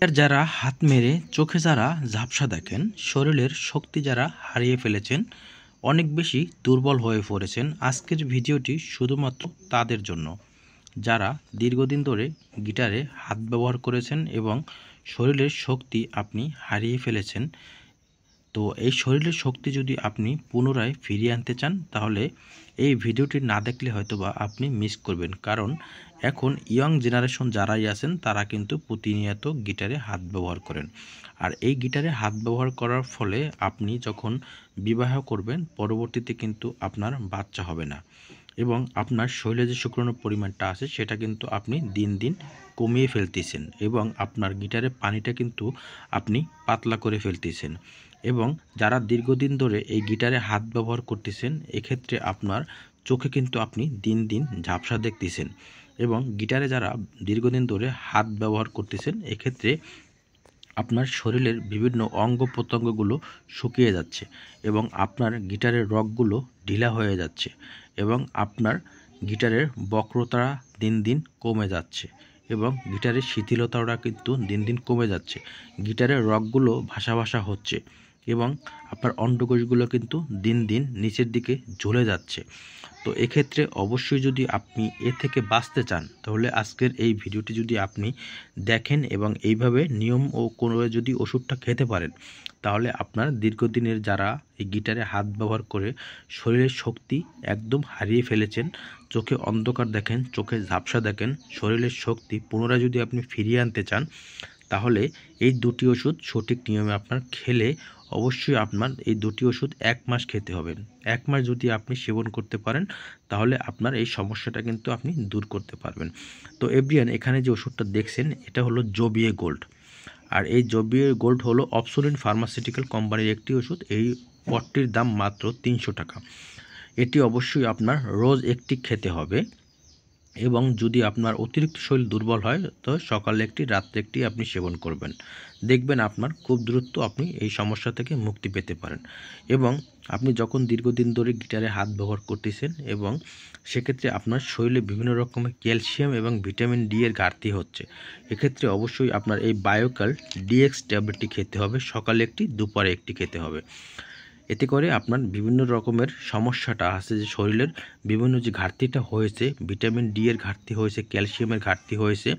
আর যারা হাত মেরে চোখে যারা ঝাপসা দেখেন, শরীরের শক্তি যারা হারিয়ে ফেলেছেন, অনেক বেশি দুর্বল হয়ে পড়েছেন, আজকের ভিডিওটি শুধুমাত্র তাদের জন্য। যারা দীর্ঘদিন ধরে গিটারে হাত ব্যবহার করেছেন এবং শরীরের শক্তি আপনি হারিয়ে ফেলেছেন। তো এই শরীরের শক্তি যদি আপনি পুনরায় ফিরিয়ে আনতে চান, তাহলে এই ভিডিওটি না দেখলে হয়তোবা আপনি মিস করবেন। কারণ এখন ইয়ং জেনারেশন যারাই আছেন তারা কিন্তু প্রতিনিয়ত গিটারে হাত ব্যবহার করেন। আর এই গিটারে হাত ব্যবহার করার ফলে আপনি যখন বিবাহ করবেন, পরবর্তীতে কিন্তু আপনার বাচ্চা হবে না এবং আপনার শরীরে যে শুক্রাণুর পরিমাণটা আছে সেটা কিন্তু আপনি দিন দিন কমিয়ে ফেলতেছেন এবং আপনার গিটারের পানিটা কিন্তু আপনি পাতলা করে ফেলতেছেন। এবং যারা দীর্ঘদিন ধরে এই গিটারে হাত ব্যবহার করতেছেন, এক্ষেত্রে আপনার চোখে কিন্তু আপনি দিন দিন ঝাপসা দেখতেছেন। এবং গিটারে যারা দীর্ঘদিন ধরে হাত ব্যবহার করতেছেন, এক্ষেত্রে আপনার শরীরের বিভিন্ন অঙ্গ প্রত্যঙ্গগুলো শুকিয়ে যাচ্ছে এবং আপনার গিটারের রগগুলো ঢিলা হয়ে যাচ্ছে এবং আপনার গিটারের বক্রতা দিন দিন কমে যাচ্ছে এবং গিটারের শিথিলতাটা কিন্তু দিন দিন কমে যাচ্ছে। গিটারের রগগুলো ভাসা ভাসা হচ্ছে এবং আপনার অন্ডকোষগুলো কিন্তু দিন দিন নিচের দিকে ঝুলে যাচ্ছে। তো এক্ষেত্রে অবশ্যই যদি আপনি এ থেকে বাঁচতে চান, তাহলে আজকের এই ভিডিওটি যদি আপনি দেখেন এবং এইভাবে নিয়ম ও কোনো যদি ওষুধটা খেতে পারেন, তাহলে আপনার দীর্ঘদিনের যারা এই গিটারে হাত ব্যবহার করে শরীরের শক্তি একদম হারিয়ে ফেলেছেন, চোখে অন্ধকার দেখেন, চোখে ঝাপসা দেখেন, শরীরের শক্তি পুনরায় যদি আপনি ফিরিয়ে আনতে চান, তাহলে এই দুটি ওষুধ সঠিক নিয়মে আপনার খেলে অবশ্যই আপনার এই দুটি ওষুধ 1 মাস খেতে হবে। 1 মাস যদি আপনি সেবন করতে পারেন, তাহলে আপনার এই সমস্যাটা কিন্তু আপনি দূর করতে পারবেন। তো এভরিয়ান, এখানে যে ওষুধটা দেখছেন এটা হলো জোবিয়ে গোল্ড। আর এই জোবিয়ে গোল্ড হলো অবসোলিন ফার্মাসিউটিক্যাল কোম্পানির একটি ওষুধ। এই পটটির দাম মাত্র 300 টাকা। এটি অবশ্যই আপনার রোজ একটি খেতে হবে এবং যদি আপনার অতিরিক্ত শরীর দুর্বল হয়, তো সকালে একটি, রাত্রে একটি আপনি সেবন করবেন। দেখবেন আপনার খুব দ্রুত আপনি এই সমস্যা থেকে মুক্তি পেতে পারেন। এবং আপনি যখন দীর্ঘদিন ধরে গিটারে হাত ব্যবহার করতেছেন এবং সেক্ষেত্রে আপনার শরীরে বিভিন্ন রকমের ক্যালসিয়াম এবং ভিটামিন ডি এর ঘাটতি হচ্ছে, এক্ষেত্রে অবশ্যই আপনার এই বায়োকাল ডিএক্স ট্যাবলেটটি খেতে হবে। সকালে একটি, দুপুরে একটি খেতে হবে। এতে করে আপনার বিভিন্ন রকমের সমস্যাটা আছে, যে শরীরের বিভিন্ন যে ঘাটতিটা হয়েছে, ভিটামিন ডি এর ঘাটতি হয়েছে, ক্যালসিয়ামের ঘাটতি হয়েছে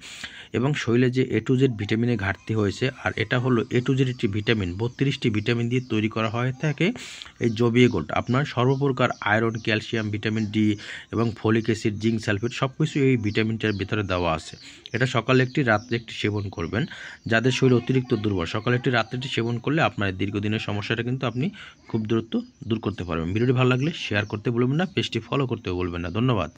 এবং শরীরে যে A to Z ভিটামিনের ঘাটতি হয়েছে। আর এটা হলো A to Z একটি ভিটামিন, 32টি ভিটামিন দিয়ে তৈরি করা হয়ে থাকে এই জোবিয়ে গোল্ড। আপনার সর্বপ্রকার আয়রন, ক্যালসিয়াম, ভিটামিন ডি এবং ফলিক অ্যাসিড, জিঙ্ক সালফেট সব কিছু এই ভিটামিনটার ভিতরে দেওয়া আছে। এটা সকালে একটি, রাত্রে একটি সেবন করবেন। যাদের শরীর অতিরিক্ত দুর্বল, সকালে একটি, রাত্রে একটি সেবন করলে আপনার দীর্ঘদিনের সমস্যাটা কিন্তু আপনি খুব দ্রুত দূর করতে পারবেন। ভিডিওটি ভালো লাগলে শেয়ার করতে ভুলবেন না, পেজটি ফলো করতেও ভুলবেন না। ধন্যবাদ।